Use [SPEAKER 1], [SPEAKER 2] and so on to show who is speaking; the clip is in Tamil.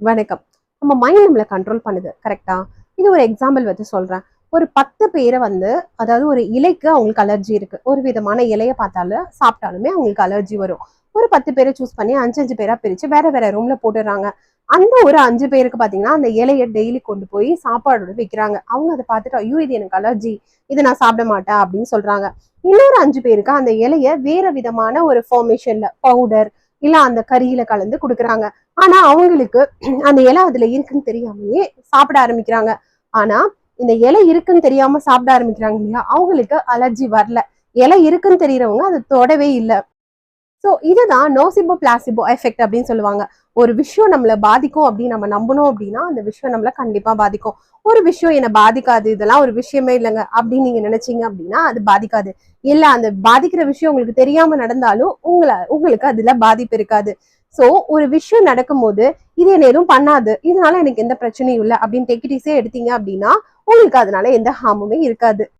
[SPEAKER 1] வணக்கம். நம்ம மைண்ட் நம்மள கண்ட்ரோல் பண்ணுது. கரெக்ட்டா? இது ஒரு எக்ஸாம்பிள் வச்சு சொல்றேன். ஒரு 10 பேர அதாவது ஒரு இலைக்கு அவங்களுக்கு அலர்ஜி இருக்கு. ஒரு விதமான இலைய சாப்பிட்டாலுமே அவங்களுக்கு அலர்ஜி வரும். ஒரு 10 பேர சூஸ் பண்ணி 5, 5 பேரா பிரிச்சு வேற வேற ரூம்ல போட்டுர்றாங்க. அந்த ஒரு 5 பேருக்கு பார்த்தீங்கன்னா, அந்த இலைய டெய்லி கொண்டு போய் சாப்பாடோட வைக்கிறாங்க. அவங்க அத பார்த்துட்டு, "ஐயோ! இது எனக்கு அலர்ஜி. இத நான் சாப்பிட மாட்டேன்" அப்படின்னு சொல்றாங்க. இன்னொரு 5 பேருக்கு அந்த இலைய வேற விதமான ஒரு ஃபார்மேஷன்ல பவுடர், இல்ல அந்த கறியில கலந்து குடுக்குறாங்க. ஆனா அவங்களுக்கு அந்த இலை அதுல இருக்குன்னு தெரியாமயே சாப்பிட ஆரம்பிக்கிறாங்க. ஆனா இந்த இலை இருக்குன்னு தெரியாம சாப்பிட ஆரம்பிக்கிறாங்க இல்லையா, அவங்களுக்கு அலர்ஜி வரல. இலை இருக்குன்னு தெரியறவங்க அதை தொடவே இல்லை. சோ இதுதான் நோசிபோ பிளாசிபோ எஃபெக்ட் அப்படின்னு சொல்லுவாங்க. ஒரு விஷயம் நம்மள பாதிக்கும் அப்படின்னு நம்ம நம்பணும் அப்படின்னா அந்த விஷயம் நம்மள கண்டிப்பா பாதிக்கும். ஒரு விஷயம் என்னை பாதிக்காது, இதெல்லாம் ஒரு விஷயமே இல்லைங்க அப்படின்னு நீங்க நினைச்சீங்க அப்படின்னா அது பாதிக்காது. இல்ல அந்த பாதிக்கிற விஷயம் உங்களுக்கு தெரியாம நடந்தாலும் உங்களுக்கு அதுல பாதிப்பு இருக்காது. சோ ஒரு விஷயம் நடக்கும்போது இது என்ன எதுவும் பண்ணாது, இதனால எனக்கு எந்த பிரச்சனையும் இல்லை அப்படின்னு டெக்கிட்டிஸே எடுத்தீங்க அப்படின்னா உங்களுக்கு அதனால எந்த ஹார்முமே இருக்காது.